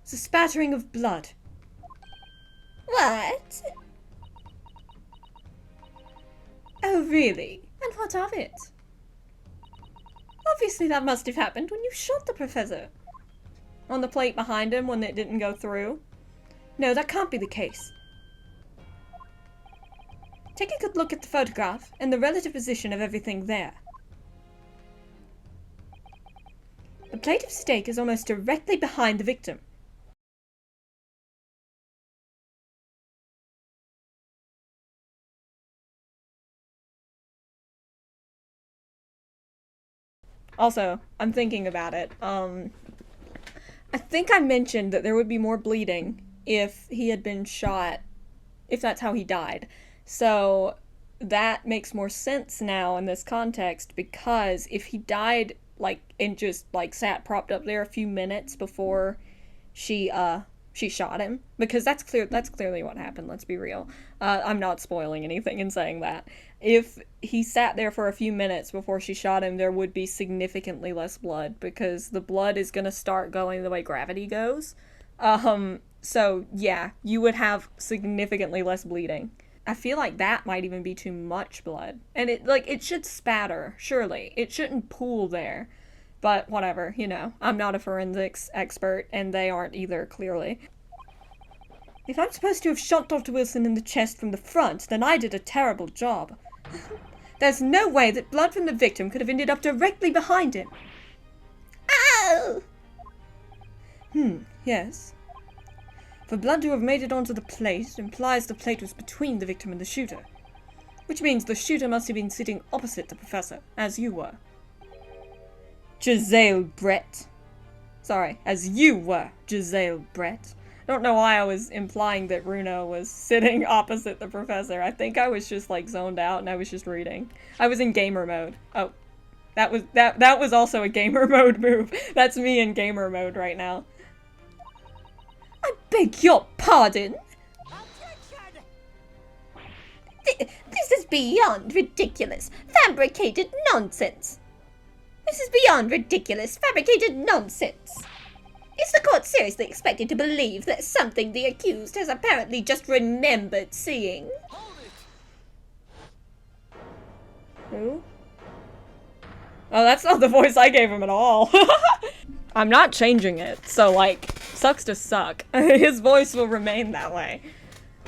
was a spattering of blood. What? Oh, really? And what of it? Obviously that must have happened when you shot the professor. On the plate behind him when it didn't go through. No, that can't be the case. Take a good look at the photograph and the relative position of everything there. The plate of steak is almost directly behind the victim. Also, I'm thinking about it. I think I mentioned that there would be more bleeding if he had been shot, if that's how he died. So that makes more sense now in this context, because if he died like and just like sat propped up there a few minutes before she shot him, because that's clearly what happened, let's be real. I'm not spoiling anything in saying that. If he sat there for a few minutes before she shot him, there would be significantly less blood, because the blood is gonna start going the way gravity goes. So yeah, you would have significantly less bleeding. I feel like that might even be too much blood. And it should spatter, surely. It shouldn't pool there. But whatever, you know. I'm not a forensics expert, and they aren't either, clearly. If I'm supposed to have shot Dr. Wilson in the chest from the front, then I did a terrible job. There's no way that blood from the victim could have ended up directly behind him. Ow! Yes. For blood to have made it onto the plate implies the plate was between the victim and the shooter. Which means the shooter must have been sitting opposite the professor, as you were. Giselle Brett. Sorry, as you were, Giselle Brett. I don't know why I was implying that Runo was sitting opposite the professor. I think I was just like zoned out and I was just reading. I was in gamer mode. Oh, that was also a gamer mode move. That's me in gamer mode right now. I beg your pardon? Objection! This is beyond ridiculous. Fabricated nonsense. This is beyond ridiculous. Fabricated nonsense. Is the court seriously expected to believe that something the accused has apparently just remembered seeing? Hold it! Who? Oh, that's not the voice I gave him at all. I'm not changing it, so like, sucks to suck. His voice will remain that way.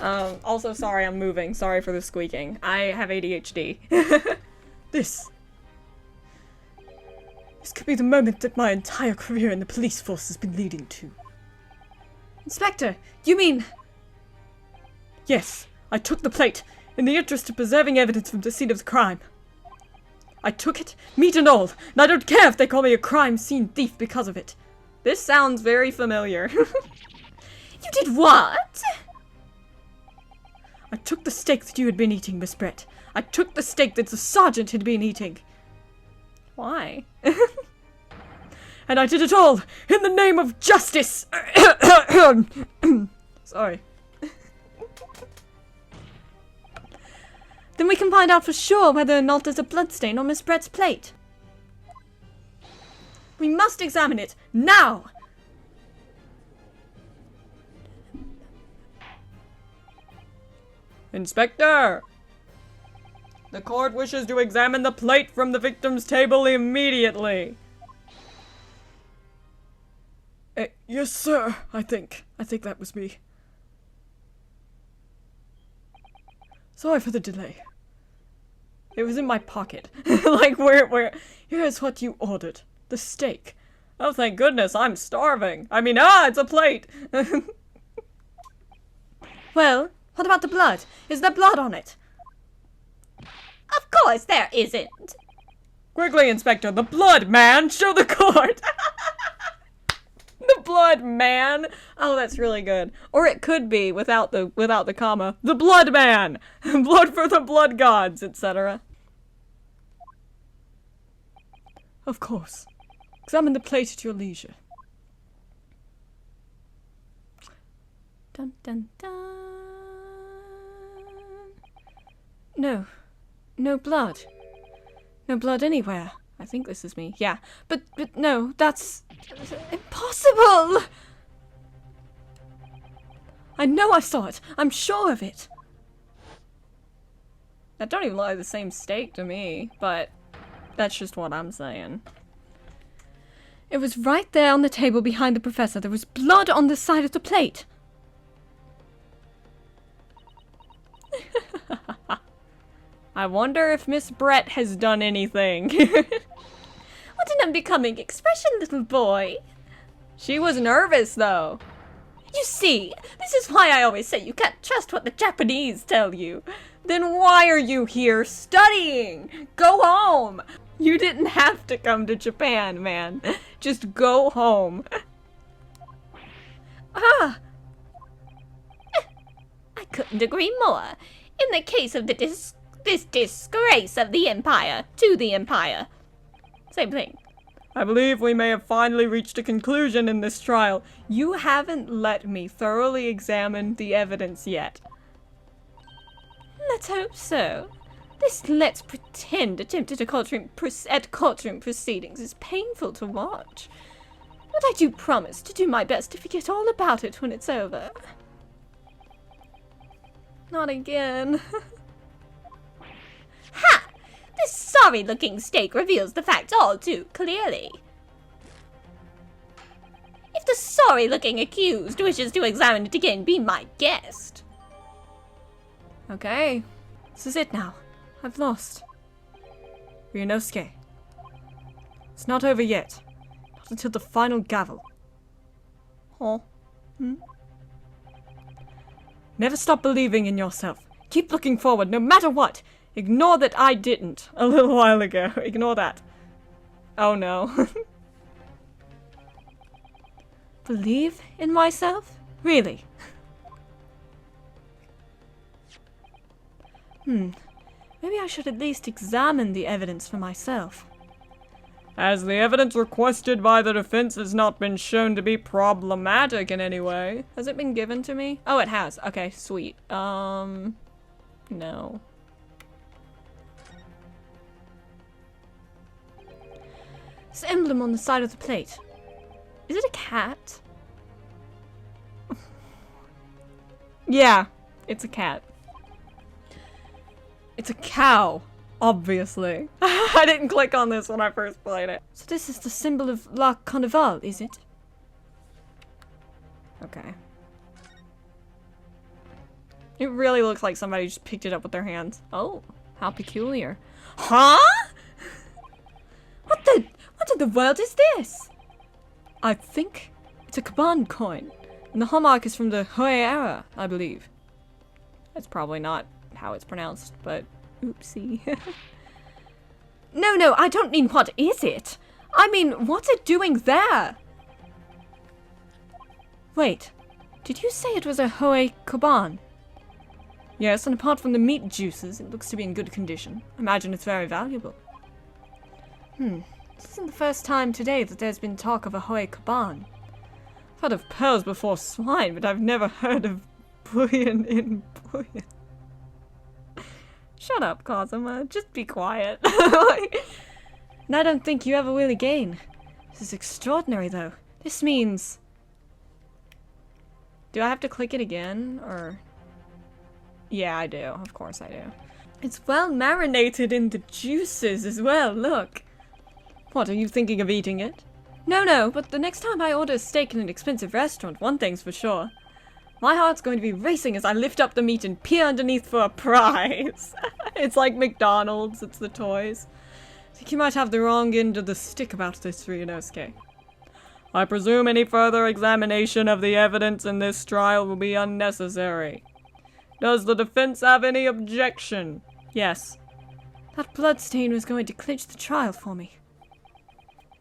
Also, sorry I'm moving. Sorry for the squeaking. I have ADHD. This could be the moment that my entire career in the police force has been leading to. Inspector, you mean... Yes, I took the plate in the interest of preserving evidence from the scene of the crime. I took it, meat and all, and I don't care if they call me a crime scene thief because of it. This sounds very familiar. You did what? I took the steak that you had been eating, Miss Brett. I took the steak that the sergeant had been eating. Why? And I did it all in the name of justice! Sorry. Then we can find out for sure whether or not there's a bloodstain on Miss Brett's plate. We must examine it, now! Inspector! The court wishes to examine the plate from the victim's table immediately. Yes, sir, I think that was me. Sorry for the delay. It was in my pocket. Like, where, here's what you ordered. The steak. Oh, thank goodness, I'm starving. I mean, it's a plate. Well, what about the blood? Is there blood on it? Of course there isn't. Quickly, Inspector, the blood, man! Show the court! The blood, man! Oh, that's really good. Or it could be, without the comma, the blood man! Blood for the blood gods, etc. Of course. Examine the plate at your leisure. Dun dun dun. No. No blood. No blood anywhere. I think this is me. Yeah. But no, that's impossible! I know I saw it. I'm sure of it. That don't even look like the same steak to me, but that's just what I'm saying. It was right there on the table behind the professor. There was blood on the side of the plate. I wonder if Miss Brett has done anything. What an unbecoming expression, little boy. She was nervous, though. You see, this is why I always say you can't trust what the Japanese tell you. Then why are you here studying? Go home. You didn't have to come to Japan, man. Just go home. I couldn't agree more. In the case of this disgrace of the Empire, to the Empire. Same thing. I believe we may have finally reached a conclusion in this trial. You haven't let me thoroughly examine the evidence yet. Let's hope so. This let's pretend attempt at courtroom proceedings is painful to watch. But I do promise to do my best to forget all about it when it's over. Not again. Ha! This sorry-looking steak reveals the fact all too clearly. If the sorry-looking accused wishes to examine it again, be my guest. Okay. This is it now. I've lost. Ryunosuke. It's not over yet. Not until the final gavel. Huh? Never stop believing in yourself. Keep looking forward, no matter what. Ignore that I didn't a little while ago. Ignore that. Oh no. Believe in myself? Really? Maybe I should at least examine the evidence for myself. As the evidence requested by the defense has not been shown to be problematic in any way. Has it been given to me? Oh, it has. Okay, sweet. No. This emblem on the side of the plate. Is it a cat? Yeah, it's a cat. It's a cow, obviously. I didn't click on this when I first played it. So this is the symbol of La Carnival, is it? Okay. It really looks like somebody just picked it up with their hands. Oh, how peculiar. Huh? What in the world is this? I think it's a Kaban coin. And the hallmark is from the Hoi era, I believe. That's probably not how it's pronounced, but oopsie. No, I don't mean what is it. I mean, what's it doing there? Wait, did you say it was a Hoi Kaban? Yes, and apart from the meat juices, it looks to be in good condition. I imagine it's very valuable. This isn't the first time today that there's been talk of a Hoi Kaban. I've heard of pearls before swine, but I've never heard of bullion in bullion. Shut up, Kazuma. Just be quiet. And I don't think you ever will again. This is extraordinary, though. This means... Do I have to click it again, or... Yeah, I do. Of course I do. It's well marinated in the juices as well, look. What, are you thinking of eating it? No, but the next time I order a steak in an expensive restaurant, one thing's for sure. My heart's going to be racing as I lift up the meat and peer underneath for a prize. It's like McDonald's, it's the toys. I think you might have the wrong end of the stick about this, Ryunosuke. I presume any further examination of the evidence in this trial will be unnecessary. Does the defense have any objection? Yes. That bloodstain was going to clinch the trial for me.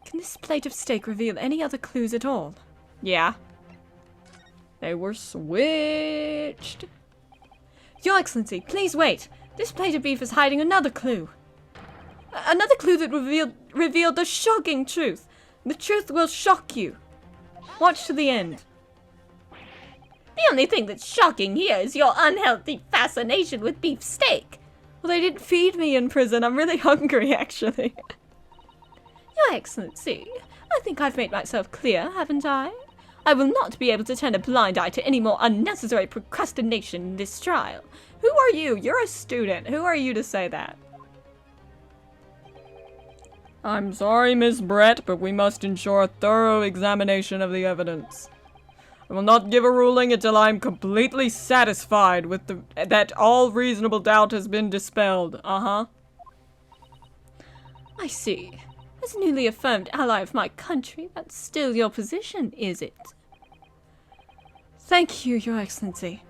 Can this plate of steak reveal any other clues at all? Yeah. They were switched. Your Excellency, please wait. This plate of beef is hiding another clue. Another clue that revealed the shocking truth. The truth will shock you. Watch to the end. The only thing that's shocking here is your unhealthy fascination with beef steak. Well, they didn't feed me in prison. I'm really hungry, actually. Your Excellency, I think I've made myself clear, haven't I? I will not be able to turn a blind eye to any more unnecessary procrastination in this trial. Who are you? You're a student. Who are you to say that? I'm sorry, Miss Brett, but we must ensure a thorough examination of the evidence. I will not give a ruling until I am completely satisfied with that all reasonable doubt has been dispelled. Uh-huh. I see. As a newly affirmed ally of my country, that's still your position, is it? Thank you, Your Excellency.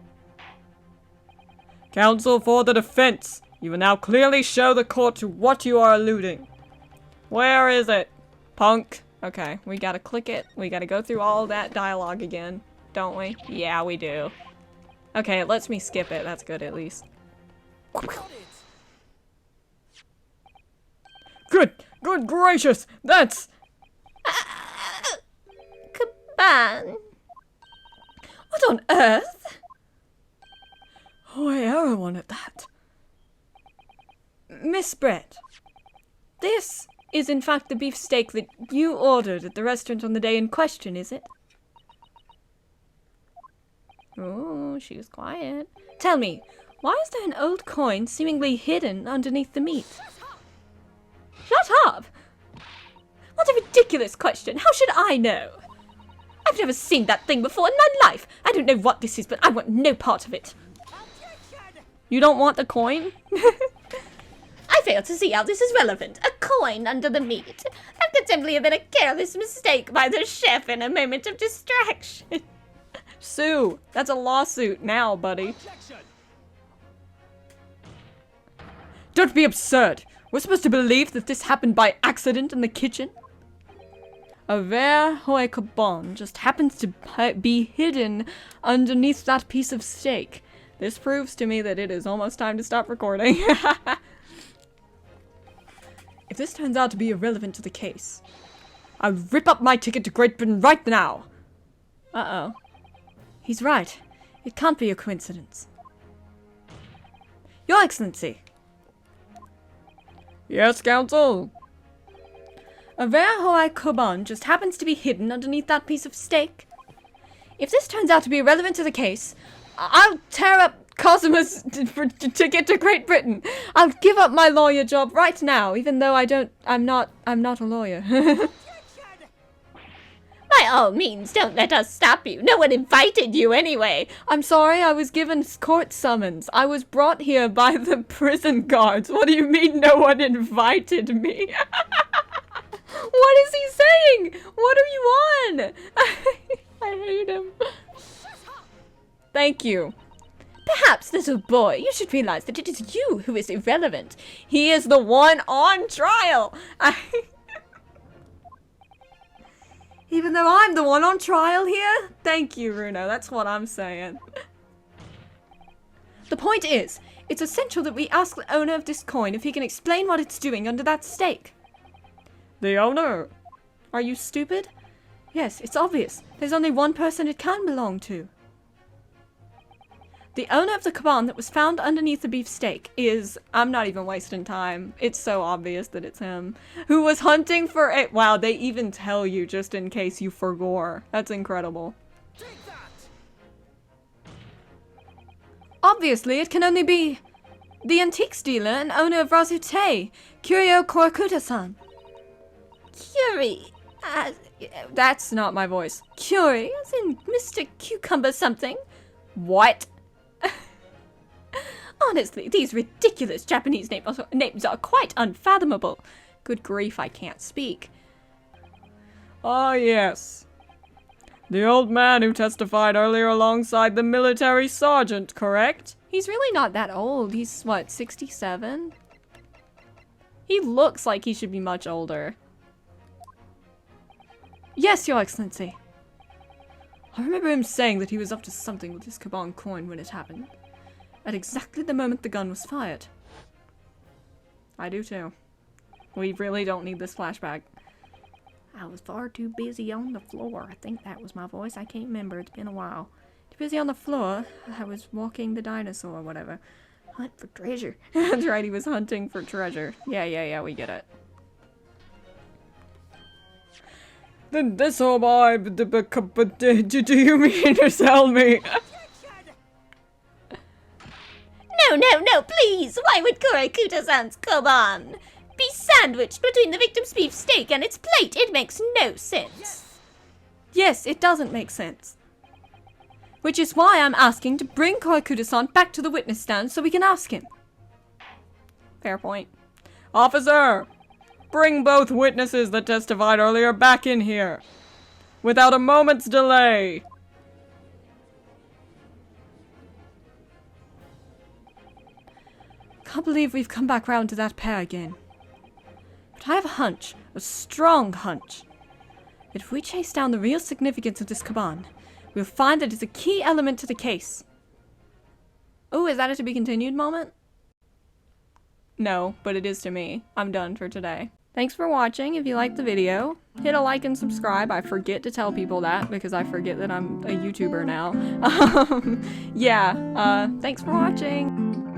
Counsel for the defense, you will now clearly show the court to what you are alluding. Where is it? Punk. Okay, we gotta click it. We gotta go through all that dialogue again, don't we? Yeah, we do. Okay, it lets me skip it. That's good, at least. Good gracious! That's... Kaban! What on earth? Oh, I ever wanted that. Miss Brett, this is in fact the beef steak that you ordered at the restaurant on the day in question, is it? Oh, she was quiet. Tell me, why is there an old coin seemingly hidden underneath the meat? Shut up! What a ridiculous question! How should I know? I've never seen that thing before in my life! I don't know what this is, but I want no part of it! You don't want the coin? I fail to see how this is relevant. A coin under the meat. That could simply have been a careless mistake by the chef in a moment of distraction. Sue, that's a lawsuit now, buddy. Don't be absurd! We're supposed to believe that this happened by accident in the kitchen? A rare hoekabon just happens to be hidden underneath that piece of steak. This proves to me that it is almost time to stop recording. If this turns out to be irrelevant to the case, I'll rip up my ticket to Great Britain right now! Uh-oh. He's right. It can't be a coincidence. Your Excellency! Yes, Counsel? A rare Hawaii koban just happens to be hidden underneath that piece of steak. If this turns out to be irrelevant to the case, I'll tear up Cosima's ticket to Great Britain. I'll give up my lawyer job right now, even though I'm not a lawyer. By all means, don't let us stop you. No one invited you anyway. I'm sorry, I was given court summons. I was brought here by the prison guards. What do you mean no one invited me? What is he saying? What are you on? I hate him. Thank you. Perhaps, little boy, you should realize that it is you who is irrelevant. He is the one on trial. Even though I'm the one on trial here? Thank you, Runo. That's what I'm saying. The point is, it's essential that we ask the owner of this coin if he can explain what it's doing under that steak. The owner? Are you stupid? Yes, it's obvious. There's only one person it can belong to. The owner of the kaban that was found underneath the beef steak is, I'm not even wasting time, it's so obvious that it's him, who was hunting for a, wow, they even tell you just in case you forgore. That's incredible. Obviously, it can only be The antiques dealer and owner of Razute, Curio Korakuta-san. Curie, That's not my voice. Curie, as in Mr. Cucumber something. What? Honestly, these ridiculous Japanese names are quite unfathomable. Good grief, I can't speak. Ah, yes. The old man who testified earlier alongside the military sergeant, correct? He's really not that old. He's, what, 67? He looks like he should be much older. Yes, Your Excellency. I remember him saying that he was up to something with his Kaban coin when it happened. At exactly the moment the gun was fired. I do too. We really don't need this flashback. I was far too busy on the floor. I think that was my voice. I can't remember. It's been a while. Too busy on the floor. I was walking the dinosaur or whatever. Hunt for treasure. That's right, he was hunting for treasure. Yeah, we get it. Then this whole vibe, do you mean to tell me? No, please! Why would Korakuta-san's Koban be sandwiched between the victim's beef steak and its plate? It makes no sense. Yes, it doesn't make sense. Which is why I'm asking to bring Korakuta-san back to the witness stand so we can ask him. Fair point. Officer! Bring both witnesses that testified earlier back in here. Without a moment's delay. Can't believe we've come back round to that pair again. But I have a hunch, a strong hunch, that if we chase down the real significance of this Kaban, we'll find that it's a key element to the case. Oh, is that a to be continued moment? No, but it is to me. I'm done for today. Thanks for watching. If you liked the video, hit a like and subscribe. I forget to tell people that because I forget that I'm a YouTuber now. Yeah, thanks for watching.